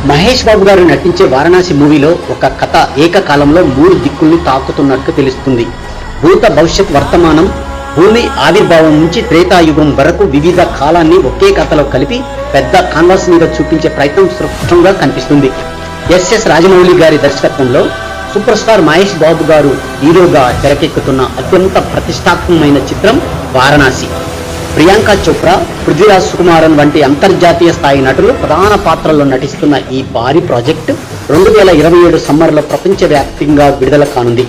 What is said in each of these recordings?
మహేష్ బాబు గారు నటించే వారణాసి మూవీలో ఒక కథ ఏకకాలంలో 3 దిక్కుల్ని తాకుతున్నట్టు తెలుస్తుంది. భూత, భవిష్యత్, వర్తమానం, భూమి ఆవిర్భావం నుంచి త్రేతాయుగం వరకు వివిధ కాలాన్ని ఒకే కథలో కలిపి పెద్ద కాన్వాస్ మీద చూపించే ప్రయత్నం స్పష్టంగా కనిపిస్తుంది. ఎస్ఎస్ రాజమౌళి గారి దర్శకత్వంలో సూపర్ స్టార్ మహేష్ బాబు గారు హీరోగా తెరకెక్కుతున్న అత్యంత ప్రతిష్టాత్మకమైన చిత్రం వారణాసి. ప్రియాంక చోప్రా, పృథ్వీరాజ్ సుకుమారన్ వంటి అంతర్జాతీయ స్థాయి నటులు ప్రధాన పాత్రల్లో నటిస్తున్న ఈ భారీ ప్రాజెక్టు 2027 సమ్మర్లో ప్రపంచవ్యాప్తంగా విడుదల కానుంది.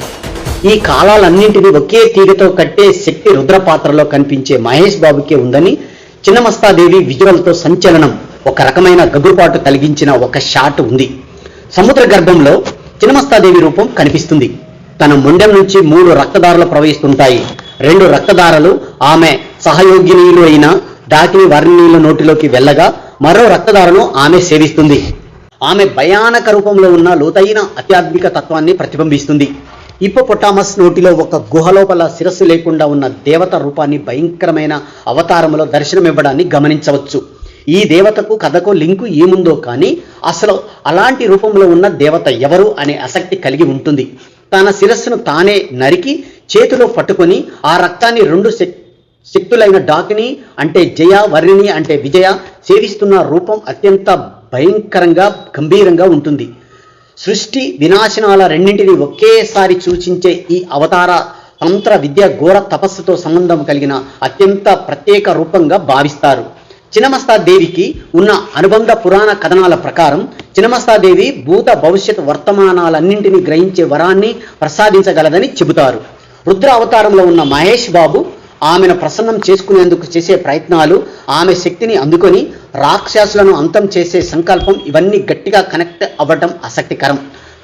ఈ కాలాలన్నింటినీ ఒకే తీగతో కట్టే శక్తి రుద్ర పాత్రలో కనిపించే మహేష్ బాబుకే ఉందని చిన్నమస్తాదేవి విజువల్తో సంచలనం, ఒక రకమైన గగురుపాటు కలిగించిన ఒక షాట్ ఉంది. సముద్ర గర్భంలో చిన్నమస్తాదేవి రూపం కనిపిస్తుంది. తన మొండెం నుంచి 3 రక్తధారలు ప్రవహిస్తుంటాయి. 2 రక్తధారలు ఆమె సహయోగినీలు అయిన డాకిని వర్ణీల నోటిలోకి వెళ్ళగా మరో రక్తధారను ఆమె సేవిస్తుంది. ఆమె భయానక రూపంలో ఉన్న లోతైన ఆధ్యాత్మిక తత్వాన్ని ప్రతిబింబిస్తుంది. హిప్పోపొటామస్ నోటిలో ఒక గుహలోపల శిరస్సు లేకుండా ఉన్న దేవత రూపాన్ని భయంకరమైన అవతారంలో దర్శనమివ్వడాన్ని గమనించవచ్చు. ఈ దేవతకు కథకు లింకు ఏముందో కానీ అసలు అలాంటి రూపంలో ఉన్న దేవత ఎవరు అనే ఆసక్తి కలిగి ఉంటుంది. తన శిరస్సును తానే నరికి చేతిలో పట్టుకొని ఆ రక్తాన్ని 2 శక్తులైన డాకిని అంటే జయ, వర్ణిని అంటే విజయ సేవిస్తున్న రూపం అత్యంత భయంకరంగా గంభీరంగా ఉంటుంది. సృష్టి వినాశనాల రెండింటినీ ఒకేసారి సూచించే ఈ అవతార తంత్ర విద్య ఘోర తపస్సుతో సంబంధం కలిగిన అత్యంత ప్రత్యేక రూపంగా భావిస్తారు. చిన్నమస్తాదేవికి ఉన్న అనుబంధ పురాణ కథనాల ప్రకారం చిన్నమస్తాదేవి భూత, భవిష్యత్, వర్తమానాలన్నింటినీ గ్రహించే వరాన్ని ప్రసాదించగలదని చెబుతారు. రుద్ర అవతారంలో ఉన్న మహేష్ బాబు ఆమెను ప్రసన్నం చేసుకునేందుకు చేసే ప్రయత్నాలు, ఆమె శక్తిని అందుకొని రాక్షసులను అంతం చేసే సంకల్పం, ఇవన్నీ గట్టిగా కనెక్ట్ అవ్వడం ఆసక్తికరం.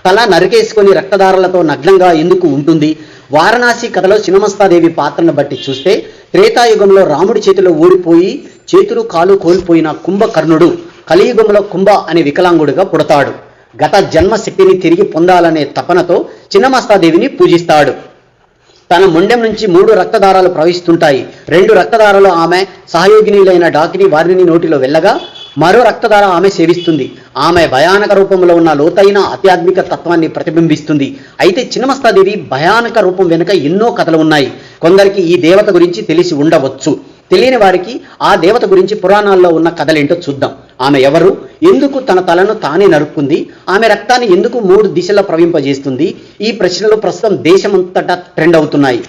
తల నరికేసుకొని రక్తధారలతో నగ్నంగా ఎందుకు ఉంటుంది? వారణాసి కథలో చిన్నమస్తాదేవి పాత్రను బట్టి చూస్తే త్రేతాయుగంలో రాముడి చేతిలో ఓడిపోయి చేతులు కాలు కోల్పోయిన కుంభకర్ణుడు కలియుగంలో కుంభ అనే వికలాంగుడిగా పుడతాడు. గత జన్మ శక్తిని తిరిగి పొందాలనే తపనతో చిన్నమస్తాదేవిని పూజిస్తాడు. తన మొండెం నుంచి 3 రక్తధారాలు ప్రవహిస్తుంటాయి. 2 రక్తధారాలు ఆమె సహయోగినీలైన డాకిని వారిని నోటిలో వెళ్ళగా మరో రక్తధార ఆమె సేవిస్తుంది. ఆమె భయానక రూపంలో ఉన్న లోతైన ఆధ్యాత్మిక తత్వాన్ని ప్రతిబింబిస్తుంది. అయితే చిన్నమస్తాదేవి భయానక రూపం వెనుక ఎన్నో కథలు ఉన్నాయి. కొందరికి ఈ దేవత గురించి తెలిసి ఉండవచ్చు. తెలియని వారికి ఆ దేవత గురించి పురాణాల్లో ఉన్న కథలేంటో చూద్దాం. ఆమె ఎవరు? ఎందుకు తన తలను తానే నరుక్కుంది? ఆమె రక్తాన్ని ఎందుకు 3 దిశలా ప్రవహింపజేస్తుంది? ఈ ప్రశ్నలు ప్రస్తుతం దేశమంతటా ట్రెండ్ అవుతున్నాయి.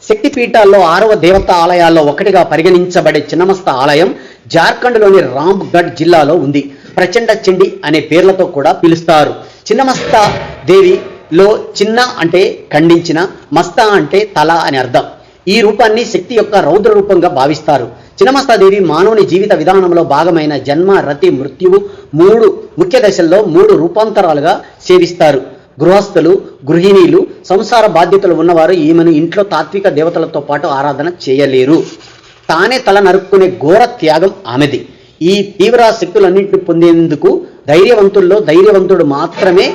శక్తిపీఠాల్లో 6వ దేవతా ఆలయాల్లో ఒకటిగా పరిగణించబడే చిన్నమస్త ఆలయం జార్ఖండ్లోని రాంగఢ్ జిల్లాలో ఉంది. ప్రచండ చండి అనే పేర్లతో కూడా పిలుస్తారు. చిన్నమస్త దేవిలో చిన్న అంటే ఖండించిన, మస్తా అంటే తల అని అర్థం. ఈ రూపాన్ని శక్తి యొక్క రౌద్ర రూపంగా భావిస్తారు. చిన్నమస్తాదేవి మానవుని జీవిత విధానంలో భాగమైన జన్మ, రతి, మృత్యువు 3 ముఖ్య దశల్లో 3 రూపాంతరాలుగా సేవిస్తారు. గృహస్థులు, గృహిణీలు, సంసార బాధ్యతలు ఉన్నవారు ఈమెను ఇంట్లో తాత్విక దేవతలతో పాటు ఆరాధన చేయలేరు. తానే తల నరుక్కునే ఘోర త్యాగం ఆమెది. ఈ తీవ్ర శక్తులన్నింటినీ పొందేందుకు ధైర్యవంతుల్లో ధైర్యవంతుడు మాత్రమే.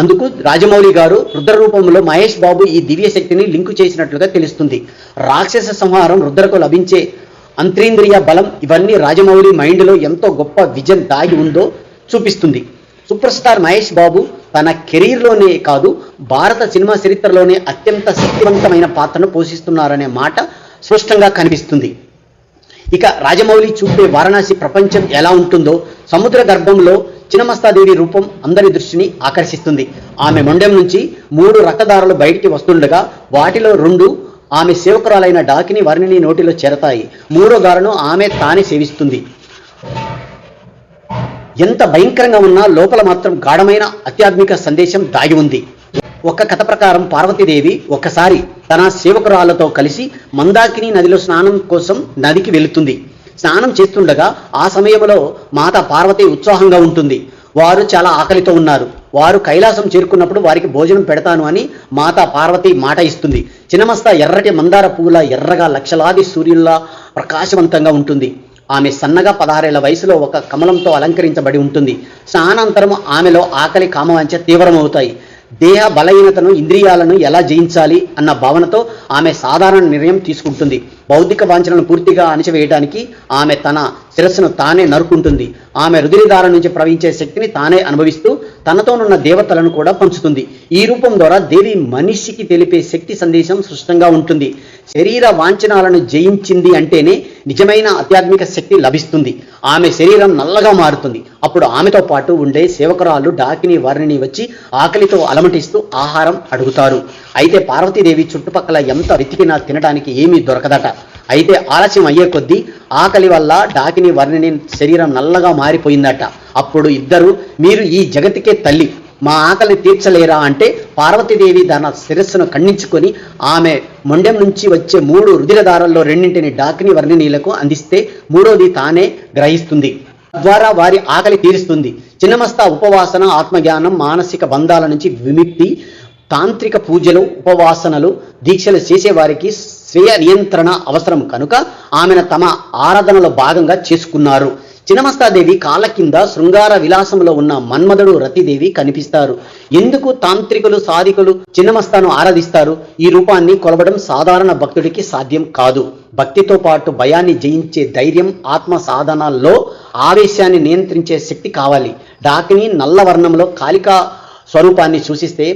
అందుకు రాజమౌళి గారు రుద్ర రూపంలో మహేష్ బాబు ఈ దివ్య శక్తిని లింకు చేసినట్లుగా తెలుస్తుంది. రాక్షస సంహారం, రుద్రకు లభించే అంతరింద్రియ బలం, ఇవన్నీ రాజమౌళి మైండ్లో ఎంతో గొప్ప విజన్ దాగి ఉందో చూపిస్తుంది. సూపర్ స్టార్ మహేష్ బాబు తన కెరీర్లోనే కాదు భారత సినిమా చరిత్రలోనే అత్యంత శక్తివంతమైన పాత్రను పోషిస్తున్నారనే మాట స్పష్టంగా కనిపిస్తుంది. ఇక రాజమౌళి చూపే వారణాసి ప్రపంచం ఎలా ఉంటుందో, సముద్ర గర్భంలో చిన్నమస్తాదేవి రూపం అందరి దృష్టిని ఆకర్షిస్తుంది. ఆమె మొండెం నుంచి 3 రక్తధారలు బయటికి వస్తుండగా వాటిలో 2 ఆమె సేవకురాలైన డాకిని వర్ణిని నోటిలో చేరతాయి. 3వ గారను ఆమె తానే సేవిస్తుంది. ఎంత భయంకరంగా ఉన్నా లోపల మాత్రం గాఢమైన ఆధ్యాత్మిక సందేశం దాగి ఉంది. ఒక కథ ప్రకారం పార్వతీదేవి ఒకసారి తన సేవకురాలతో కలిసి మందాకిని నదిలో స్నానం కోసం నదికి వెళుతుంది. స్నానం చేస్తుండగా ఆ సమయంలో మాత పార్వతి ఉత్సాహంగా ఉంటుంది. వారు చాలా ఆకలితో ఉన్నారు. వారు కైలాసం చేరుకున్నప్పుడు వారికి భోజనం పెడతాను అని మాత పార్వతి మాట ఇస్తుంది. చిన్నమస్త ఎర్రటి మందార పువ్వుల ఎర్రగా లక్షలాది సూర్యుల్లా ప్రకాశవంతంగా ఉంటుంది. ఆమె సన్నగా 16 ఏళ్ల వయసులో ఒక కమలంతో అలంకరించబడి ఉంటుంది. స్నానానంతరం ఆమెలో ఆకలి, కామవాంఛ తీవ్రమవుతాయి. దేహ బలహీనతను, ఇంద్రియాలను ఎలా జయించాలి అన్న భావనతో ఆమె సాధారణ నిర్ణయం తీసుకుంటుంది. భౌతిక వాంఛనలను పూర్తిగా అణిచివేయడానికి ఆమె తన శిరస్సును తానే నరుకుంటుంది. ఆమె రుధిరధార నుంచి ప్రవహించే శక్తిని తానే అనుభవిస్తూ తనతోనున్న దేవతలను కూడా పంచుతుంది. ఈ రూపం ద్వారా దేవి మనిషికి తెలిపే శక్తి సందేశం స్పష్టంగా ఉంటుంది. శరీర వాంఛనాలను జయించింది అంటేనే నిజమైన ఆధ్యాత్మిక శక్తి లభిస్తుంది. ఆమె శరీరం నల్లగా మారుతుంది. అప్పుడు ఆమెతో పాటు ఉండే సేవకురాలు డాకిని వారిని వచ్చి ఆకలితో అలమటిస్తూ ఆహారం అడుగుతారు. అయితే పార్వతీదేవి చుట్టుపక్కల ఎంత వెతికినా తినడానికి ఏమీ దొరకదట. అయితే ఆలస్యం అయ్యే కొద్దీ ఆకలి వల్ల డాకిని వర్ణిని శరీరం నల్లగా మారిపోయిందట. అప్పుడు ఇద్దరు, మీరు ఈ జగతికే తల్లి, మా ఆకలిని తీర్చలేరా అంటే పార్వతీదేవి తన శిరస్సును ఖండించుకొని ఆమె మొండెం నుంచి వచ్చే 3 రుధిరధారల్లో 2 డాకిని వర్ణినీలకు అందిస్తే 3వది తానే గ్రహిస్తుంది. ద్వారా వారి ఆకలి తీరుస్తుంది. చిన్నమస్తా ఉపవాసన, ఆత్మజ్ఞానం, మానసిక బంధాల నుంచి విముక్తి, తాంత్రిక పూజలు, ఉపవాసనలు, దీక్షలు చేసేవారికి స్వీయ నియంత్రణ అవసరం కనుక ఆమెను తమ ఆరాధనలో భాగంగా చేసుకున్నారు. చిన్నమస్తాదేవి కాళ్ళ కింద శృంగార విలాసంలో ఉన్న మన్మధుడు రతిదేవి కనిపిస్తారు. ఎందుకు తాంత్రికులు, సాధికులు చిన్నమస్తాను ఆరాధిస్తారు? ఈ రూపాన్ని కొలవడం సాధారణ భక్తుడికి సాధ్యం కాదు. భక్తితో పాటు భయాన్ని జయించే ధైర్యం, ఆత్మ సాధనాల్లో ఆవేశాన్ని నియంత్రించే శక్తి కావాలి. డాకిని నల్ల వర్ణంలో కాళికా స్వరూపాన్ని సూచిస్తే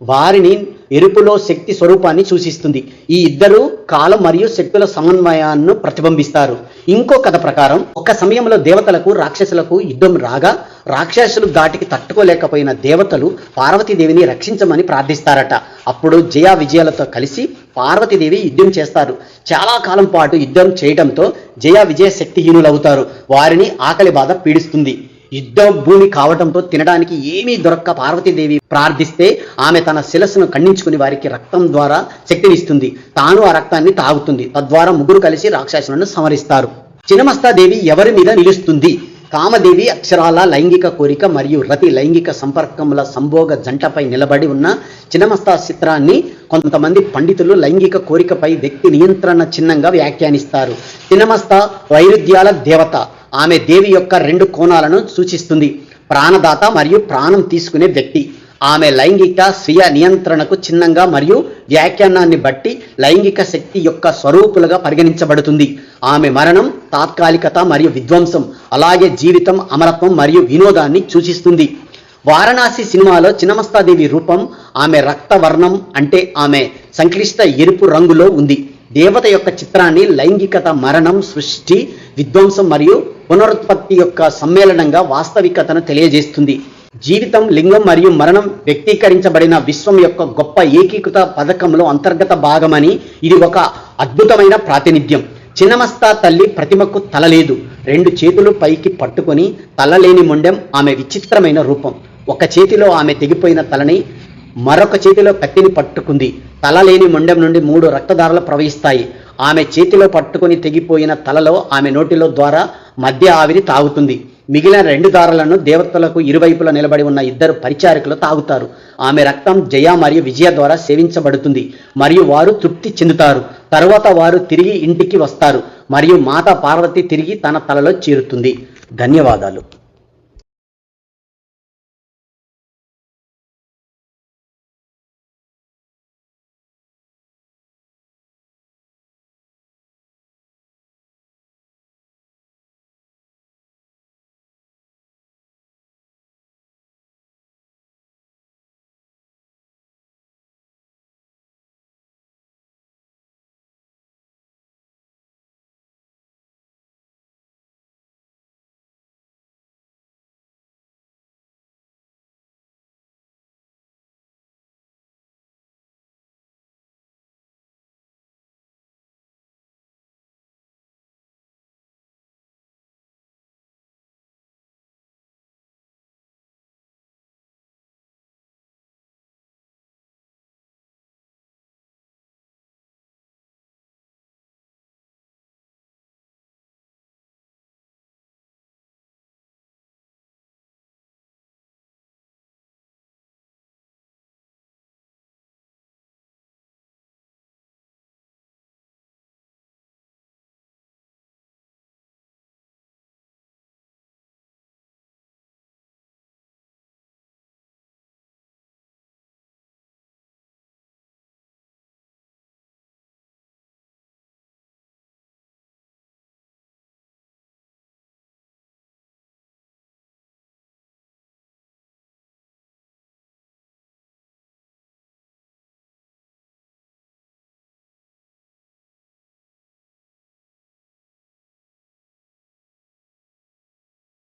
వారిని ఎరుపులో శక్తి స్వరూపాన్ని సూచిస్తుంది. ఈ ఇద్దరు కాలం మరియు శక్తుల సమన్వయాన్ని ప్రతిబింబిస్తారు. ఇంకో కథ ప్రకారం ఒక సమయంలో దేవతలకు, రాక్షసులకు యుద్ధం రాగా రాక్షసులు ధాటికి తట్టుకోలేకపోయిన దేవతలు పార్వతీదేవిని రక్షించమని ప్రార్థిస్తారట. అప్పుడు జయ విజయాలతో కలిసి పార్వతీదేవి యుద్ధం చేస్తారు. చాలా కాలం పాటు యుద్ధం చేయడంతో జయ విజయ శక్తిహీనులవుతారు. వారిని ఆకలి బాధ పీడిస్తుంది. యుద్ధ భూమి కావడంతో తినడానికి ఏమీ దొరక్క పార్వతీదేవి ప్రార్థిస్తే ఆమె తన శిరస్సును ఖండించుకుని వారికి రక్తం ద్వారా శక్తినిస్తుంది. తాను ఆ రక్తాన్ని తాగుతుంది. తద్వారా ముగ్గురు కలిసి రాక్షసులను సంహరిస్తారు. చిన్నమస్తాదేవి ఎవరి మీద నిలుస్తుంది? కామదేవి అక్షరాల లైంగిక కోరిక మరియు రతి లైంగిక సంపర్కముల సంభోగ జంటపై నిలబడి ఉన్న చిన్నమస్తా చిత్రాన్ని కొంతమంది పండితులు లైంగిక కోరికపై వ్యక్తి నియంత్రణ చిహ్నంగా వ్యాఖ్యానిస్తారు. చిన్నమస్తా వైరుధ్యాల దేవత. ఆమె దేవి యొక్క 2 కోణాలను సూచిస్తుంది: ప్రాణదాత మరియు ప్రాణం తీసుకునే వ్యక్తి. ఆమె లైంగిక స్వీయ నియంత్రణకు చిహ్నంగా మరియు వ్యాఖ్యానాన్ని బట్టి లైంగిక శక్తి యొక్క స్వరూపులుగా పరిగణించబడుతుంది. ఆమె మరణం, తాత్కాలికత మరియు విధ్వంసం, అలాగే జీవితం, అమరత్వం మరియు వినోదాన్ని సూచిస్తుంది. వారణాసి సినిమాలో చిన్నమస్తాదేవి రూపం ఆమె రక్తవర్ణం అంటే ఆమె సంక్లిష్ట ఎరుపు రంగులో ఉంది. దేవత యొక్క చిత్రాన్ని లైంగికత, మరణం, సృష్టి, విధ్వంసం మరియు పునరుత్పత్తి యొక్క సమ్మేళనంగా వాస్తవికతను తెలియజేస్తుంది. జీవితం, లింగం మరియు మరణం వ్యక్తీకరించబడిన విశ్వం యొక్క గొప్ప ఏకీకృత పథకంలో అంతర్గత భాగమని ఇది ఒక అద్భుతమైన ప్రాతినిధ్యం. చిన్నమస్తా తల్లి ప్రతిమకు తల లేదు. 2 చేతులు పైకి పట్టుకొని తల లేని మొండెం ఆమె విచిత్రమైన రూపం. ఒక చేతిలో ఆమె తెగిపోయిన తలని, మరొక చేతిలో కత్తిని పట్టుకుంది. తల లేని మొండెం నుండి 3 రక్తధారలు ప్రవహిస్తాయి. ఆమె చేతిలో పట్టుకుని తెగిపోయిన తలలో ఆమె నోటిలో ద్వారా మధ్య ఆవిరి తాగుతుంది. మిగిలిన 2 దారాలను దేవతలకు ఇరువైపులా నిలబడి ఉన్న 2 పరిచారకులు తాగుతారు. ఆమె రక్తం జయ మరియు విజయ ద్వారా సేవించబడుతుంది మరియు వారు తృప్తి చెందుతారు. తరువాత వారు తిరిగి ఇంటికి వస్తారు మరియు మాతా పార్వతి తిరిగి తన తలలో చేరుతుంది. ధన్యవాదాలు.